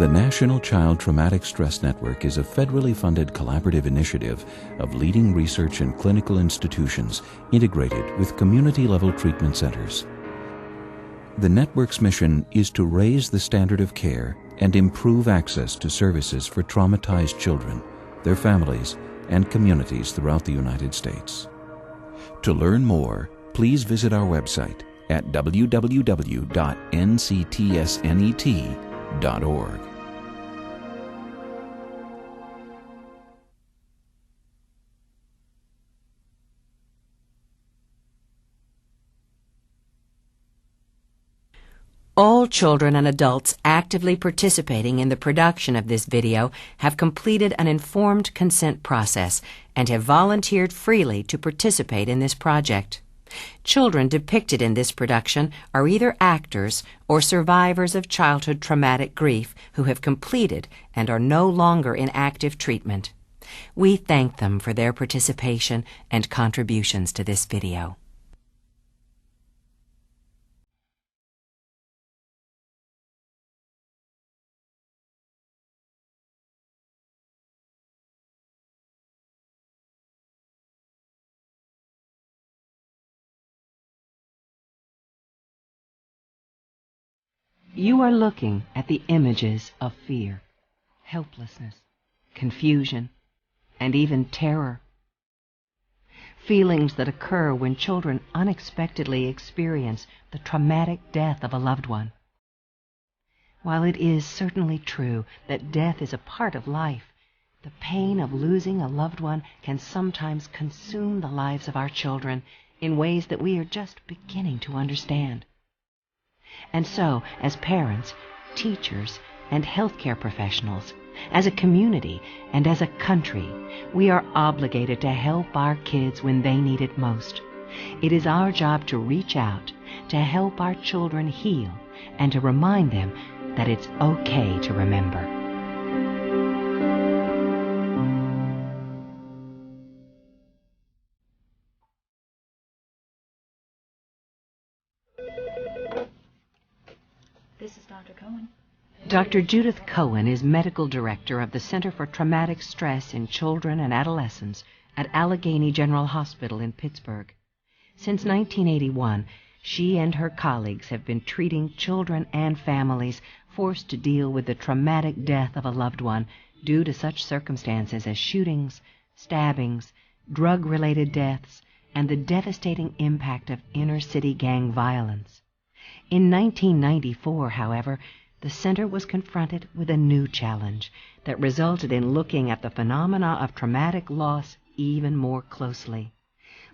The National Child Traumatic Stress Network is a federally funded collaborative initiative of leading research and clinical institutions integrated with community-level treatment centers. The network's mission is to raise the standard of care and improve access to services for traumatized children, their families, and communities throughout the United States. To learn more, please visit our website at www.nctsnet.org. All children and adults actively participating in the production of this video have completed an informed consent process and have volunteered freely to participate in this project. Children depicted in this production are either actors or survivors of childhood traumatic grief who have completed and are no longer in active treatment. We thank them for their participation and contributions to this video. You are looking at the images of fear, helplessness, confusion, and even terror. Feelings that occur when children unexpectedly experience the traumatic death of a loved one. While it is certainly true that death is a part of life, the pain of losing a loved one can sometimes consume the lives of our children in ways that we are just beginning to understand. And so, as parents, teachers, and healthcare professionals, as a community and as a country, we are obligated to help our kids when they need it most. It is our job to reach out, to help our children heal, and to remind them that it's okay to remember. This is Dr. Cohen. Dr. Judith Cohen is Medical Director of the Center for Traumatic Stress in Children and Adolescents at Allegheny General Hospital in Pittsburgh. Since 1981, she and her colleagues have been treating children and families forced to deal with the traumatic death of a loved one due to such circumstances as shootings, stabbings, drug-related deaths, and the devastating impact of inner-city gang violence. In 1994, however, the center was confronted with a new challenge that resulted in looking at the phenomena of traumatic loss even more closely.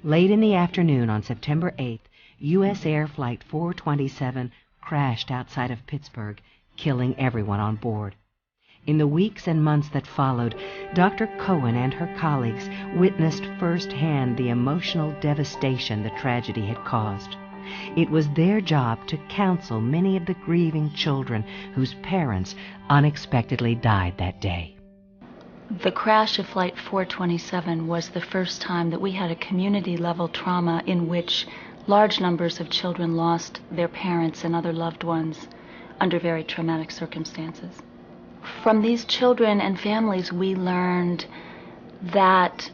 Late in the afternoon on September 8th, U.S. Air Flight 427 crashed outside of Pittsburgh, killing everyone on board. In the weeks and months that followed, Dr. Cohen and her colleagues witnessed firsthand the emotional devastation the tragedy had caused. It was their job to counsel many of the grieving children whose parents unexpectedly died that day. The crash of Flight 427 was the first time that we had a community-level trauma in which large numbers of children lost their parents and other loved ones under very traumatic circumstances. From these children and families, we learned that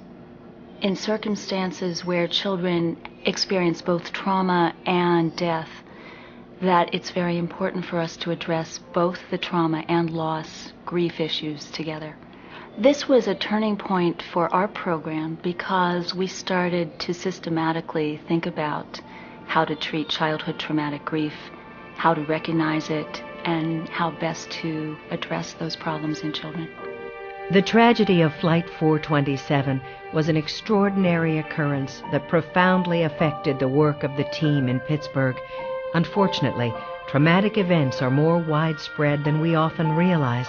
in circumstances where children experience both trauma and death, that it's very important for us to address both the trauma and loss, grief issues together. This was a turning point for our program because we started to systematically think about how to treat childhood traumatic grief, how to recognize it, and how best to address those problems in children. The tragedy of Flight 427 was an extraordinary occurrence that profoundly affected the work of the team in Pittsburgh. Unfortunately, traumatic events are more widespread than we often realize.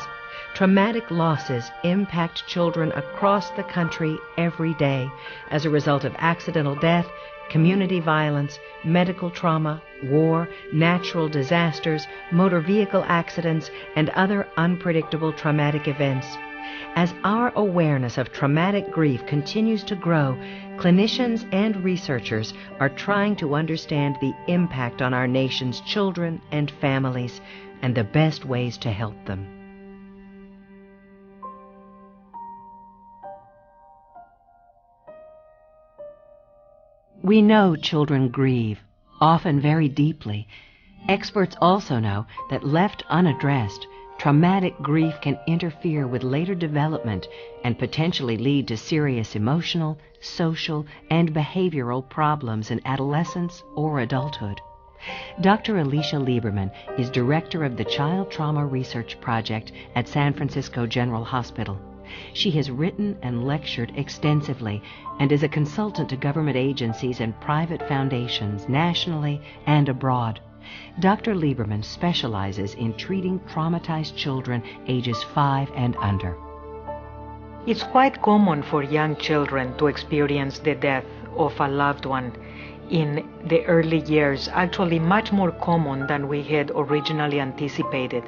Traumatic losses impact children across the country every day as a result of accidental death, community violence, medical trauma, war, natural disasters, motor vehicle accidents, and other unpredictable traumatic events. As our awareness of traumatic grief continues to grow, clinicians and researchers are trying to understand the impact on our nation's children and families and the best ways to help them. We know children grieve, often very deeply. Experts also know that left unaddressed, traumatic grief can interfere with later development and potentially lead to serious emotional, social, and behavioral problems in adolescence or adulthood. Dr. Alicia Lieberman is director of the Child Trauma Research Project at San Francisco General Hospital. She has written and lectured extensively and is a consultant to government agencies and private foundations nationally and abroad. Dr. Lieberman specializes in treating traumatized children ages 5 and under. It's quite common for young children to experience the death of a loved one in the early years, actually much more common than we had originally anticipated.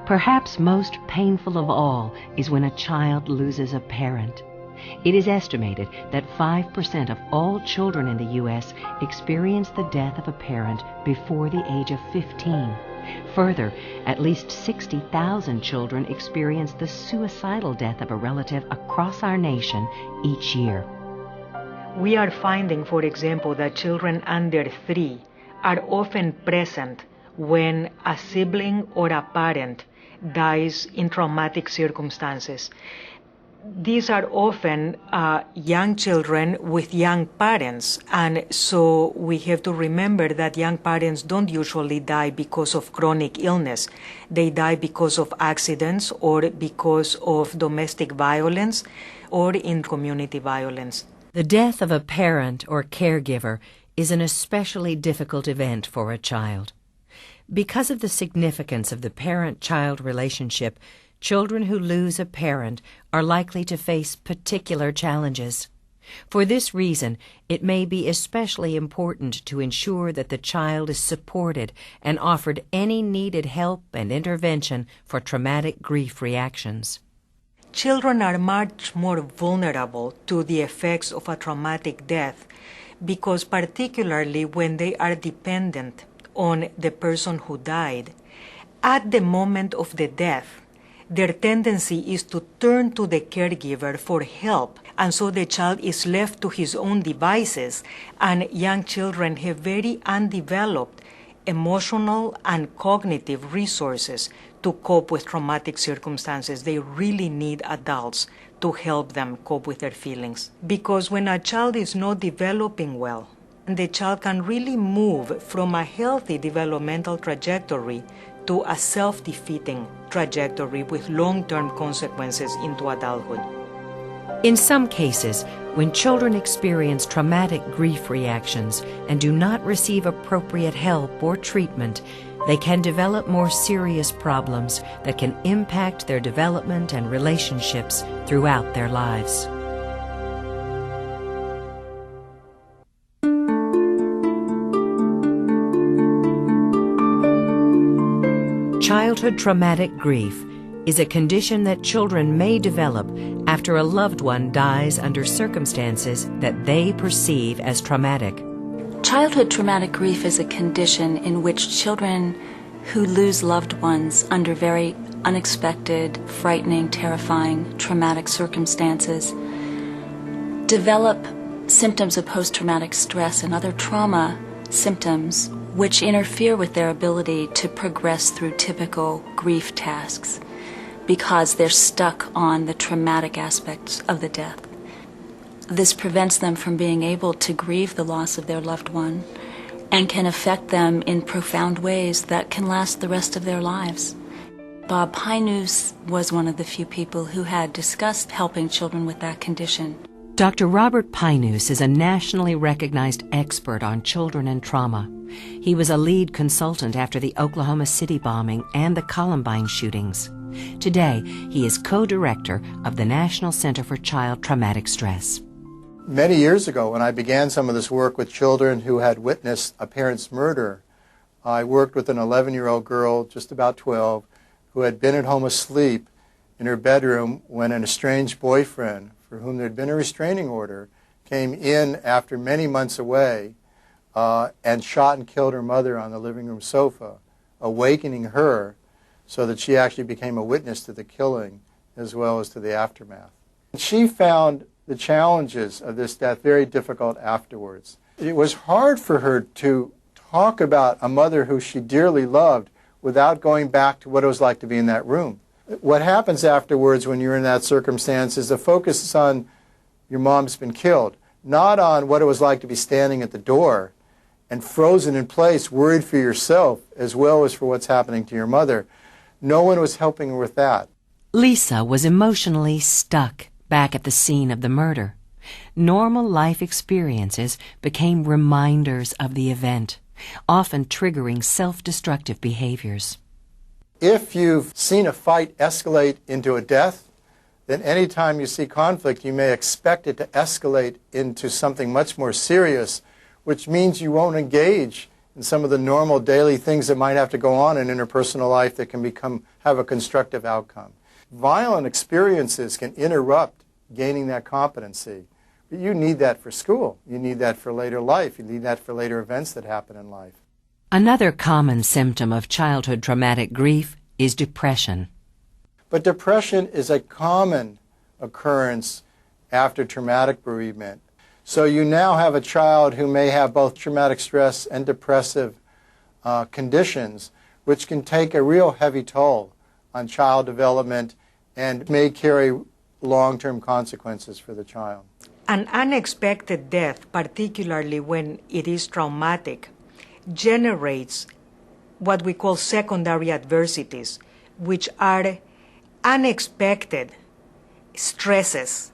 Perhaps most painful of all is when a child loses a parent. It is estimated that 5% of all children in the U.S. experience the death of a parent before the age of 15. Further, at least 60,000 children experience the suicidal death of a relative across our nation each year. We are finding, for example, that children under 3 are often present when a sibling or a parent dies in traumatic circumstances. These are often young children with young parents, and so we have to remember that young parents don't usually die because of chronic illness. They die because of accidents or because of domestic violence or in community violence. The death of a parent or caregiver is an especially difficult event for a child. Because of the significance of the parent-child relationship, children who lose a parent are likely to face particular challenges. For this reason, it may be especially important to ensure that the child is supported and offered any needed help and intervention for traumatic grief reactions. Children are much more vulnerable to the effects of a traumatic death because particularly when they are dependent on the person who died, at the moment of the death, their tendency is to turn to the caregiver for help, and so the child is left to his own devices, and young children have very undeveloped emotional and cognitive resources to cope with traumatic circumstances. They really need adults to help them cope with their feelings. Because when a child is not developing well, the child can really move from a healthy developmental trajectory to a self-defeating trajectory with long-term consequences into adulthood. In some cases, when children experience traumatic grief reactions and do not receive appropriate help or treatment, they can develop more serious problems that can impact their development and relationships throughout their lives. Childhood traumatic grief is a condition that children may develop after a loved one dies under circumstances that they perceive as traumatic. Childhood traumatic grief is a condition in which children who lose loved ones under very unexpected, frightening, terrifying, traumatic circumstances develop symptoms of post-traumatic stress and other trauma symptoms which interfere with their ability to progress through typical grief tasks because they're stuck on the traumatic aspects of the death. This prevents them from being able to grieve the loss of their loved one and can affect them in profound ways that can last the rest of their lives. Bob Pynus was one of the few people who had discussed helping children with that condition. Dr. Robert Pynus is a nationally recognized expert on children and trauma. He was a lead consultant after the Oklahoma City bombing and the Columbine shootings. Today, he is co-director of the National Center for Child Traumatic Stress. Many years ago, when I began some of this work with children who had witnessed a parent's murder, I worked with an 11-year-old girl, just about 12, who had been at home asleep in her bedroom when an estranged boyfriend, for whom there had been a restraining order, came in after many months away and shot and killed her mother on the living room sofa, awakening her so that she actually became a witness to the killing as well as to the aftermath. She found the challenges of this death very difficult afterwards. It was hard for her to talk about a mother who she dearly loved without going back to what it was like to be in that room. What happens afterwards when you're in that circumstance is the focus is on your mom's been killed, not on what it was like to be standing at the door and frozen in place, worried for yourself as well as for what's happening to your mother. No one was helping her with that. Lisa was emotionally stuck back at the scene of the murder. Normal life experiences became reminders of the event, often triggering self-destructive behaviors. If you've seen a fight escalate into a death, then any time you see conflict, you may expect it to escalate into something much more serious, which means you won't engage in some of the normal daily things that might have to go on in interpersonal life that can have a constructive outcome. Violent experiences can interrupt gaining that competency. But you need that for school. You need that for later life. You need that for later events that happen in life. Another common symptom of childhood traumatic grief is depression. But depression is a common occurrence after traumatic bereavement. So you now have a child who may have both traumatic stress and depressive conditions, which can take a real heavy toll on child development and may carry long-term consequences for the child. An unexpected death, particularly when it is traumatic, generates what we call secondary adversities, which are unexpected stresses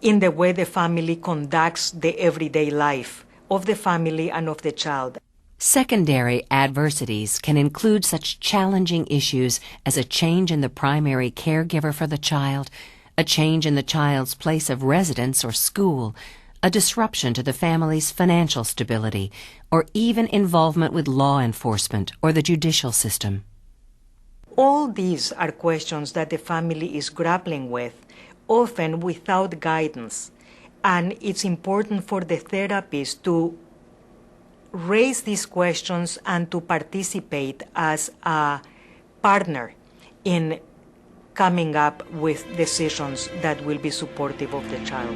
in the way the family conducts the everyday life of the family and of the child. Secondary adversities can include such challenging issues as a change in the primary caregiver for the child, a change in the child's place of residence or school, a disruption to the family's financial stability, or even involvement with law enforcement or the judicial system. All these are questions that the family is grappling with, often without guidance, and it's important for the therapist to raise these questions and to participate as a partner in coming up with decisions that will be supportive of the child.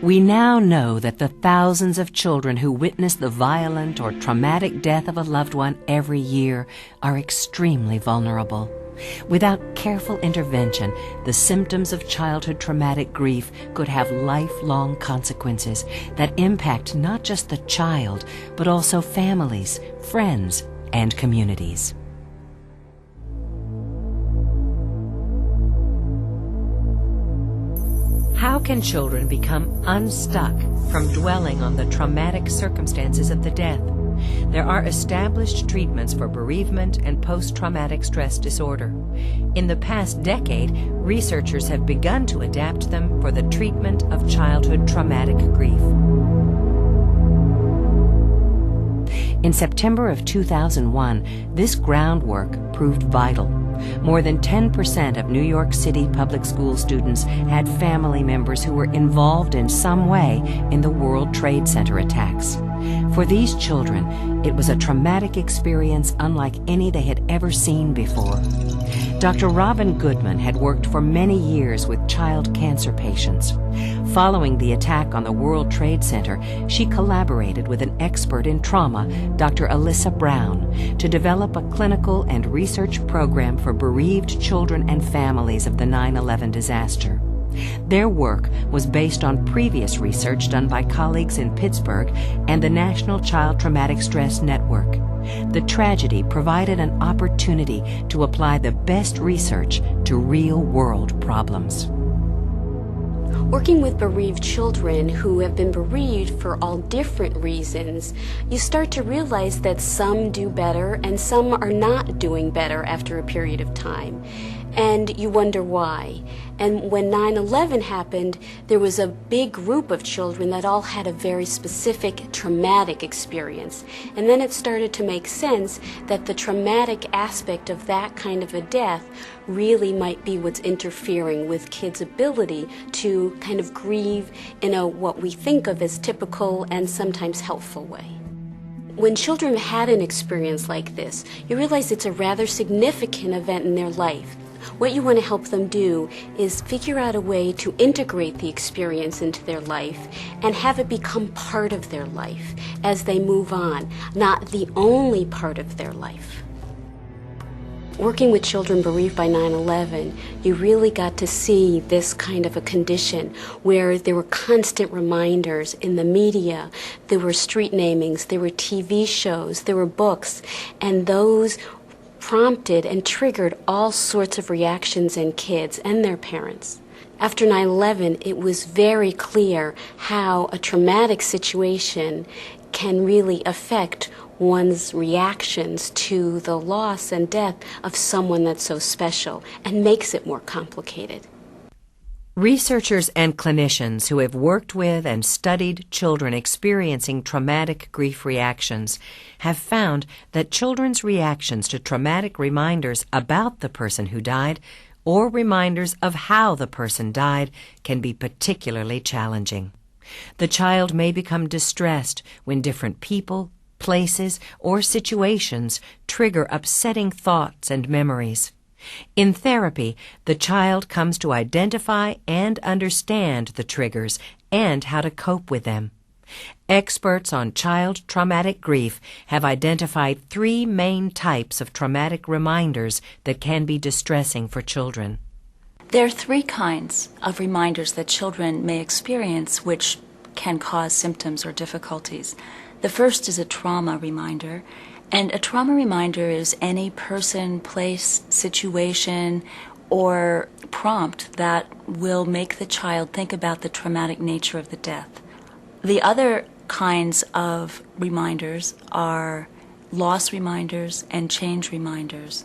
We now know that the thousands of children who witness the violent or traumatic death of a loved one every year are extremely vulnerable. Without careful intervention, the symptoms of childhood traumatic grief could have lifelong consequences that impact not just the child, but also families, friends, and communities. How can children become unstuck from dwelling on the traumatic circumstances of the death? There are established treatments for bereavement and post-traumatic stress disorder. In the past decade, researchers have begun to adapt them for the treatment of childhood traumatic grief. In September of 2001, this groundwork proved vital. More than 10% of New York City public school students had family members who were involved in some way in the World Trade Center attacks. For these children, it was a traumatic experience unlike any they had ever seen before. Dr. Robin Goodman had worked for many years with child cancer patients. Following the attack on the World Trade Center, she collaborated with an expert in trauma, Dr. Alyssa Brown, to develop a clinical and research program for bereaved children and families of the 9/11 disaster. Their work was based on previous research done by colleagues in Pittsburgh and the National Child Traumatic Stress Network. The tragedy provided an opportunity to apply the best research to real-world problems. Working with bereaved children who have been bereaved for all different reasons, you start to realize that some do better and some are not doing better after a period of time. And you wonder why. And when 9/11 happened, there was a big group of children that all had a very specific traumatic experience. And then it started to make sense that the traumatic aspect of that kind of a death really might be what's interfering with kids' ability to kind of grieve in a what we think of as typical and sometimes helpful way. When children had an experience like this, you realize it's a rather significant event in their life. What you want to help them do is figure out a way to integrate the experience into their life and have it become part of their life as they move on, not the only part of their life. Working with children bereaved by 9/11, you really got to see this kind of a condition where there were constant reminders in the media, there were street namings, there were TV shows, there were books, and those prompted and triggered all sorts of reactions in kids and their parents. After 9/11, it was very clear how a traumatic situation can really affect one's reactions to the loss and death of someone that's so special and makes it more complicated. Researchers and clinicians who have worked with and studied children experiencing traumatic grief reactions have found that children's reactions to traumatic reminders about the person who died or reminders of how the person died can be particularly challenging. The child may become distressed when different people, places, or situations trigger upsetting thoughts and memories. In therapy, the child comes to identify and understand the triggers and how to cope with them. Experts on child traumatic grief have identified 3 main types of traumatic reminders that can be distressing for children. There are 3 kinds of reminders that children may experience which can cause symptoms or difficulties. The first is a trauma reminder, and a trauma reminder is any person, place, situation, or prompt that will make the child think about the traumatic nature of the death. The other kinds of reminders are loss reminders and change reminders.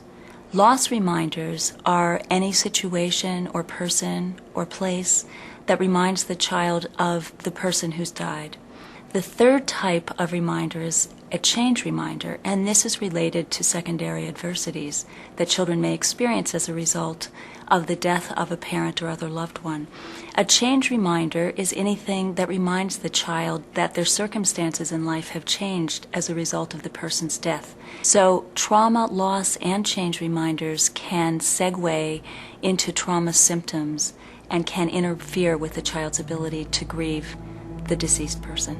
Loss reminders are any situation or person or place that reminds the child of the person who's died. The third type of reminder is a change reminder, and this is related to secondary adversities that children may experience as a result of the death of a parent or other loved one. A change reminder is anything that reminds the child that their circumstances in life have changed as a result of the person's death. So trauma, loss, and change reminders can segue into trauma symptoms and can interfere with the child's ability to grieve the deceased person.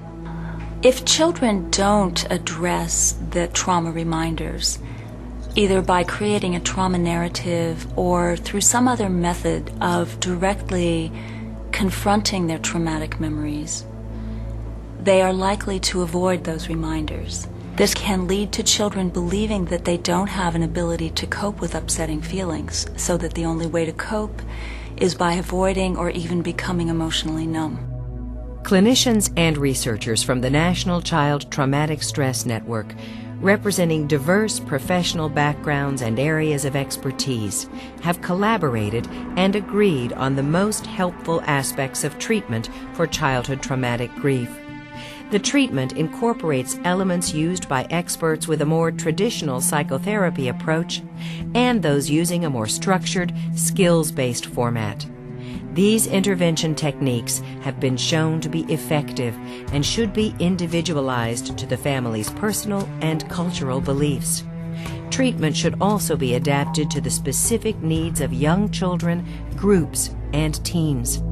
If children don't address the trauma reminders, either by creating a trauma narrative or through some other method of directly confronting their traumatic memories, they are likely to avoid those reminders. This can lead to children believing that they don't have an ability to cope with upsetting feelings, so that the only way to cope is by avoiding or even becoming emotionally numb. Clinicians and researchers from the National Child Traumatic Stress Network, representing diverse professional backgrounds and areas of expertise, have collaborated and agreed on the most helpful aspects of treatment for childhood traumatic grief. The treatment incorporates elements used by experts with a more traditional psychotherapy approach and those using a more structured, skills-based format. These intervention techniques have been shown to be effective and should be individualized to the family's personal and cultural beliefs. Treatment should also be adapted to the specific needs of young children, groups, and teens.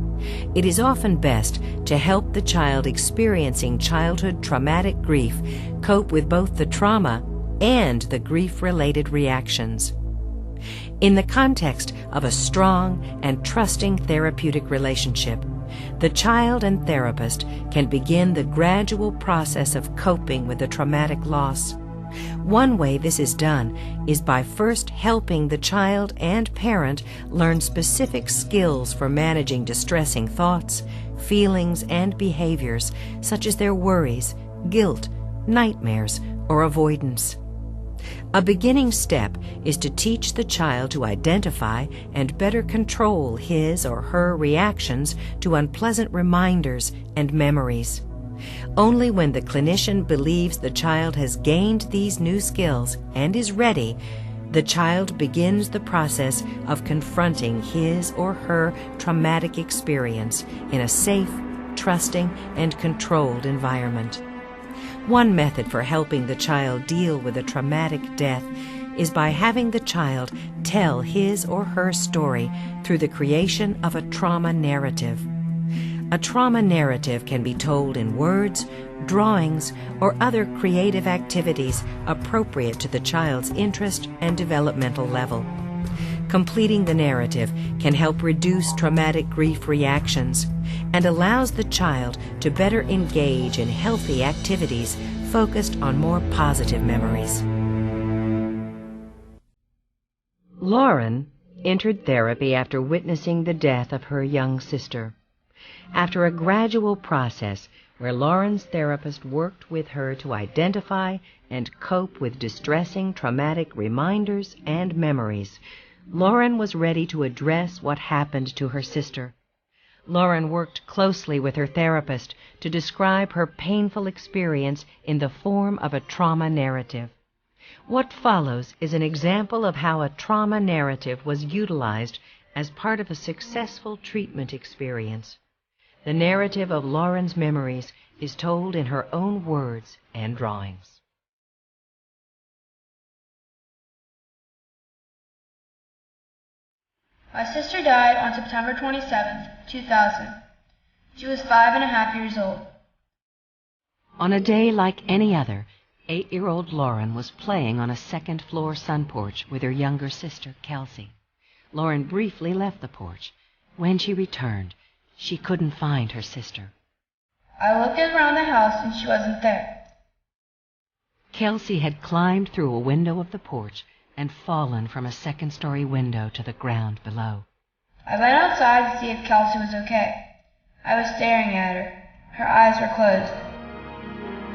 It is often best to help the child experiencing childhood traumatic grief cope with both the trauma and the grief-related reactions. In the context of a strong and trusting therapeutic relationship, the child and therapist can begin the gradual process of coping with the traumatic loss. One way this is done is by first helping the child and parent learn specific skills for managing distressing thoughts, feelings, and behaviors, such as their worries, guilt, nightmares, or avoidance. A beginning step is to teach the child to identify and better control his or her reactions to unpleasant reminders and memories. Only when the clinician believes the child has gained these new skills and is ready, the child begins the process of confronting his or her traumatic experience in a safe, trusting, and controlled environment. One method for helping the child deal with a traumatic death is by having the child tell his or her story through the creation of a trauma narrative. A trauma narrative can be told in words, drawings, or other creative activities appropriate to the child's interest and developmental level. Completing the narrative can help reduce traumatic grief reactions and allows the child to better engage in healthy activities focused on more positive memories. Lauren entered therapy after witnessing the death of her young sister. After a gradual process where Lauren's therapist worked with her to identify and cope with distressing traumatic reminders and memories, Lauren was ready to address what happened to her sister. Lauren worked closely with her therapist to describe her painful experience in the form of a trauma narrative. What follows is an example of how a trauma narrative was utilized as part of a successful treatment experience. The narrative of Lauren's memories is told in her own words and drawings. My sister died on September 27, 2000. She was 5.5 years old. On a day like any other, 8-year-old Lauren was playing on a second-floor sun porch with her younger sister, Kelsey. Lauren briefly left the porch. When she returned, she couldn't find her sister. I looked around the house and she wasn't there. Kelsey had climbed through a window of the porch and fallen from a second-story window to the ground below. I went outside to see if Kelsey was okay. I was staring at her. Her eyes were closed.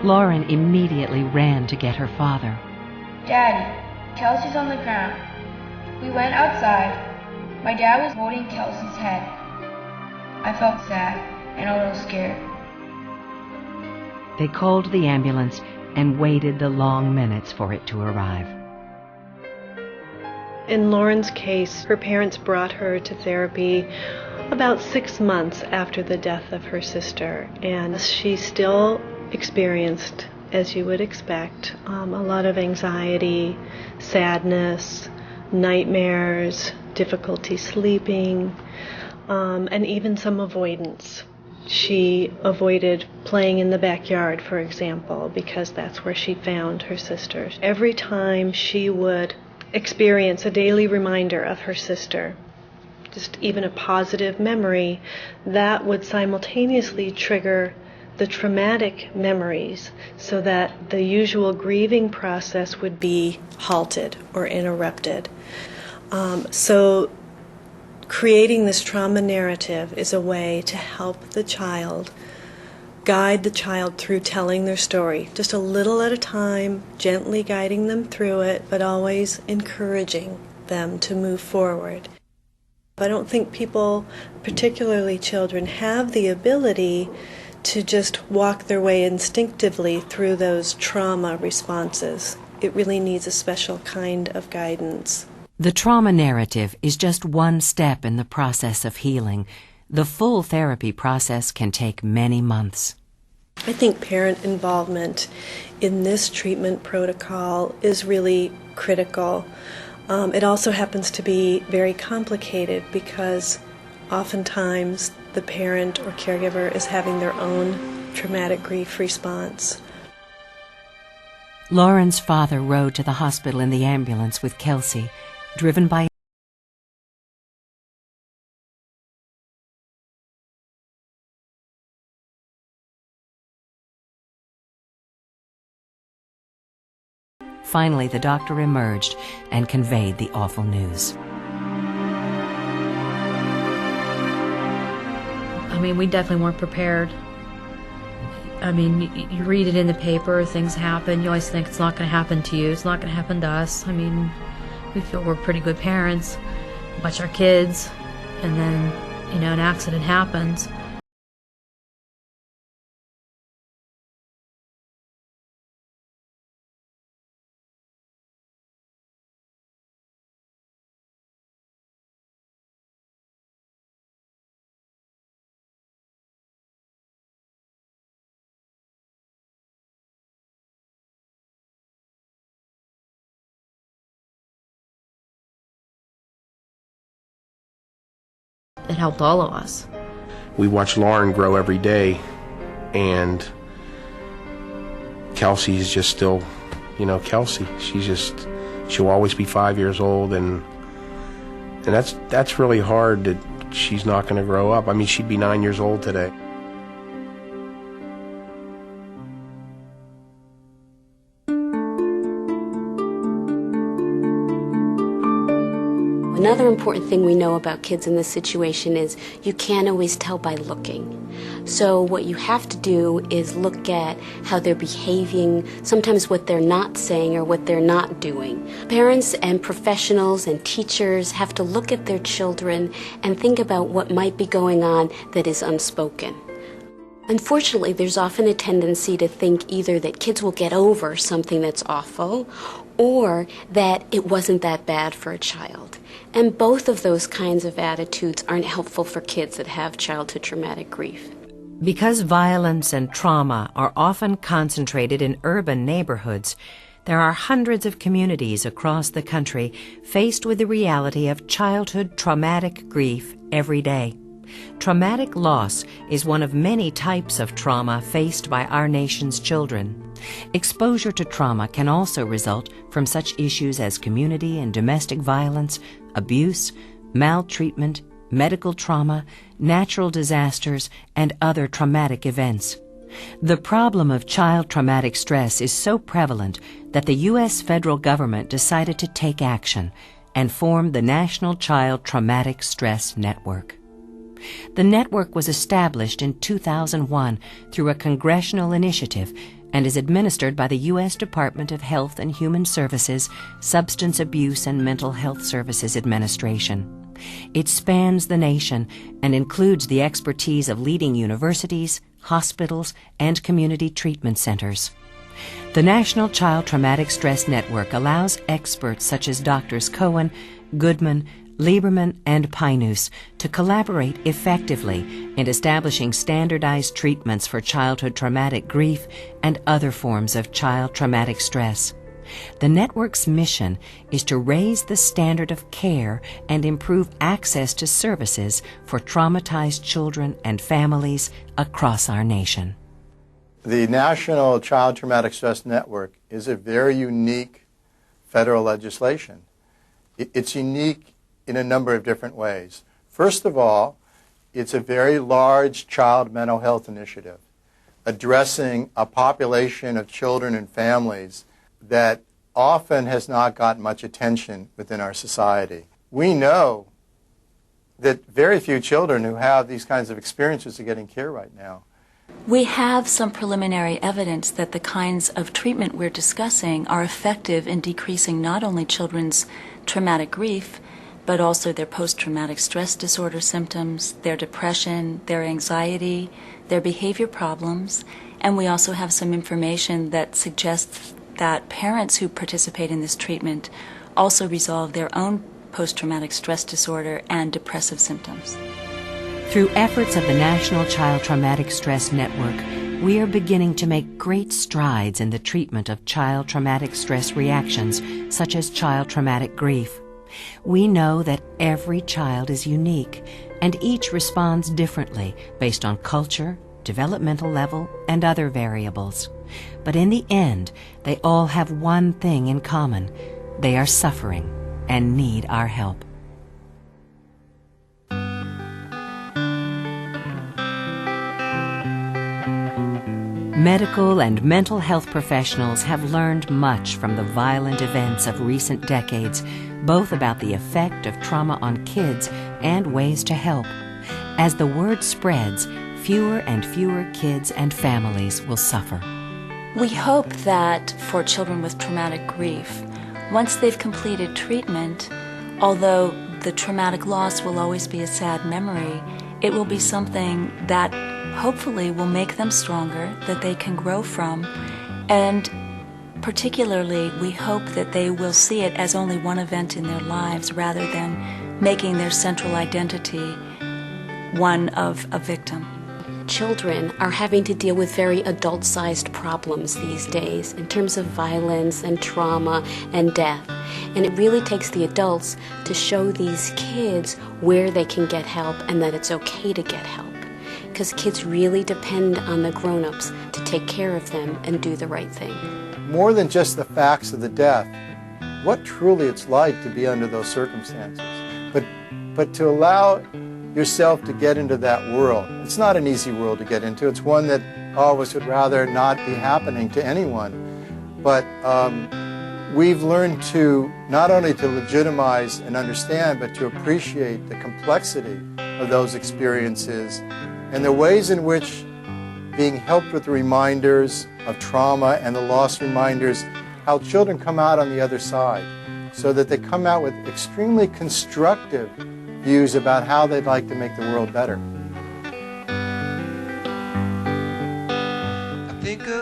Lauren immediately ran to get her father. Daddy, Kelsey's on the ground. We went outside. My dad was holding Kelsey's head. I felt sad and a little scared. They called the ambulance and waited the long minutes for it to arrive. In Lauren's case, her parents brought her to therapy about 6 months after the death of her sister, and she still experienced, as you would expect, a lot of anxiety, sadness, nightmares, difficulty sleeping, and even some avoidance. She avoided playing in the backyard, for example, because that's where she found her sister. Every time she would experience a daily reminder of her sister, just even a positive memory, that would simultaneously trigger the traumatic memories so that the usual grieving process would be halted or interrupted. So creating this trauma narrative is a way to help the child, guide the child through telling their story, just a little at a time, gently guiding them through it, but always encouraging them to move forward. I don't think people, particularly children, have the ability to just walk their way instinctively through those trauma responses. It really needs a special kind of guidance. The trauma narrative is just one step in the process of healing. The full therapy process can take many months. I think parent involvement in this treatment protocol is really critical. It also happens to be very complicated because oftentimes the parent or caregiver is having their own traumatic grief response. Lauren's father rode to the hospital in the ambulance with Kelsey, driven by Finally, the doctor emerged and conveyed the awful news. I mean, we definitely weren't prepared. I mean, you read it in the paper, things happen, you always think it's not going to happen to you, it's not going to happen to us. I mean, we feel we're pretty good parents, watch our kids, and then, an accident happens. helped all of us. We watch Lauren grow every day, and Kelsey is just still, Kelsey. She'll always be 5 years old, and that's really hard that she's not going to grow up. I mean, she'd be 9 years old today. Another important thing we know about kids in this situation is you can't always tell by looking. So what you have to do is look at how they're behaving, sometimes what they're not saying or what they're not doing. Parents and professionals and teachers have to look at their children and think about what might be going on that is unspoken. Unfortunately, there's often a tendency to think either that kids will get over something that's awful or that it wasn't that bad for a child. And both of those kinds of attitudes aren't helpful for kids that have childhood traumatic grief. Because violence and trauma are often concentrated in urban neighborhoods, there are hundreds of communities across the country faced with the reality of childhood traumatic grief every day. Traumatic loss is one of many types of trauma faced by our nation's children. Exposure to trauma can also result from such issues as community and domestic violence, abuse, maltreatment, medical trauma, natural disasters, and other traumatic events. The problem of child traumatic stress is so prevalent that the U.S. federal government decided to take action and form the National Child Traumatic Stress Network. The network was established in 2001 through a congressional initiative and is administered by the U.S. Department of Health and Human Services, Substance Abuse and Mental Health Services Administration. It spans the nation and includes the expertise of leading universities, hospitals, and community treatment centers. The National Child Traumatic Stress Network allows experts such as Drs. Cohen, Goodman, Lieberman, and Pinus to collaborate effectively in establishing standardized treatments for childhood traumatic grief and other forms of child traumatic stress. The network's mission is to raise the standard of care and improve access to services for traumatized children and families across our nation. The National Child Traumatic Stress Network is a very unique federal legislation. It's unique in a number of different ways. First of all, it's a very large child mental health initiative addressing a population of children and families that often has not gotten much attention within our society. We know that very few children who have these kinds of experiences are getting care right now. We have some preliminary evidence that the kinds of treatment we're discussing are effective in decreasing not only children's traumatic grief, but also their post-traumatic stress disorder symptoms, their depression, their anxiety, their behavior problems, and we also have some information that suggests that parents who participate in this treatment also resolve their own post-traumatic stress disorder and depressive symptoms. Through efforts of the National Child Traumatic Stress Network, we are beginning to make great strides in the treatment of child traumatic stress reactions, such as child traumatic grief. We know that every child is unique, and each responds differently based on culture, developmental level, and other variables. But in the end, they all have one thing in common. They are suffering and need our help. Medical and mental health professionals have learned much from the violent events of recent decades, both about the effect of trauma on kids and ways to help. As the word spreads, fewer and fewer kids and families will suffer. We hope that for children with traumatic grief, once they've completed treatment, although the traumatic loss will always be a sad memory, it will be something that hopefully will make them stronger, that they can grow from, and particularly we hope that they will see it as only one event in their lives rather than making their central identity one of a victim. children are having to deal with very adult-sized problems these days in terms of violence and trauma and death. And it really takes the adults to show these kids where they can get help and that it's okay to get help. Because kids really depend on the grown-ups to take care of them and do the right thing. More than just the facts of the death, what truly it's like to be under those circumstances. But to allow yourself to get into that world. It's not an easy world to get into. It's one that all of us would rather not be happening to anyone. But we've learned to not only to legitimize and understand, but to appreciate the complexity of those experiences and the ways in which being helped with the reminders of trauma and the loss reminders, how children come out on the other side, so that they come out with extremely constructive views about how they'd like to make the world better.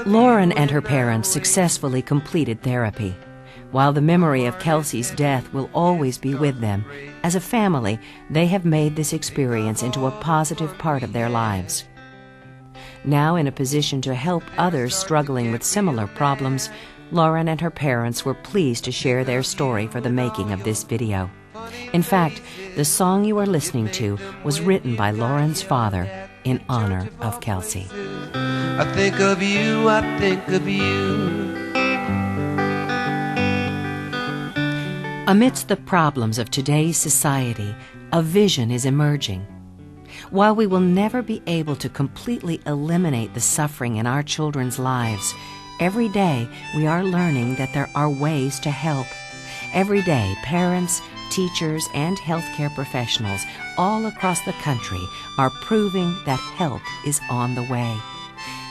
Lauren and her parents successfully completed therapy. While the memory of Kelsey's death will always be with them, as a family, they have made this experience into a positive part of their lives. Now in a position to help others struggling with similar problems, Lauren and her parents were pleased to share their story for the making of this video. In fact, the song you are listening to was written by Lauren's father in honor of Kelsey. I think of you, I think of you. Amidst the problems of today's society, a vision is emerging. While we will never be able to completely eliminate the suffering in our children's lives, every day we are learning that there are ways to help. Every day, parents, teachers, and healthcare professionals all across the country are proving that help is on the way.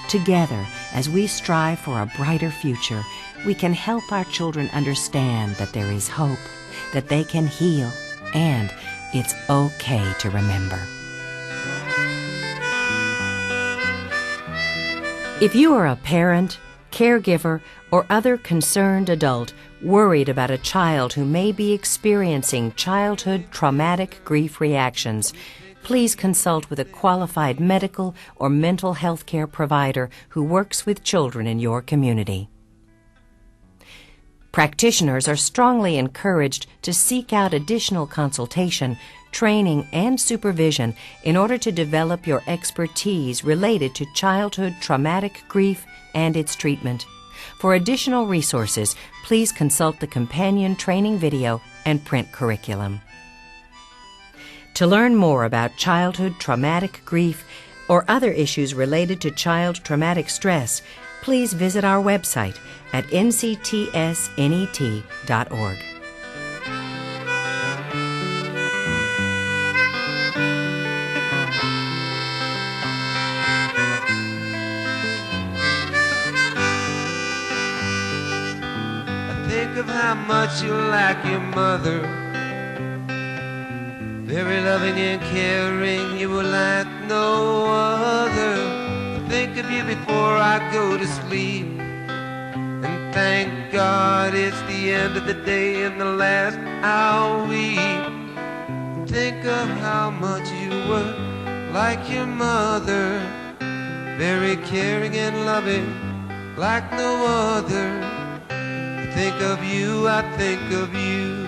Together, as we strive for a brighter future, we can help our children understand that there is hope, that they can heal, and it's okay to remember. If you are a parent, caregiver, or other concerned adult worried about a child who may be experiencing childhood traumatic grief reactions, please consult with a qualified medical or mental health care provider who works with children in your community. Practitioners are strongly encouraged to seek out additional consultation, training, and supervision in order to develop your expertise related to childhood traumatic grief and its treatment. For additional resources, please consult the companion training video and print curriculum. To learn more about childhood traumatic grief or other issues related to child traumatic stress, please visit our website at nctsnet.org. Think of how much you like your mother. Very loving and caring, you were like no other. Think of you before I go to sleep, and thank God it's the end of the day and the last I'll weep. Think of how much you were like your mother, very caring and loving like no other. Think of you, I think of you.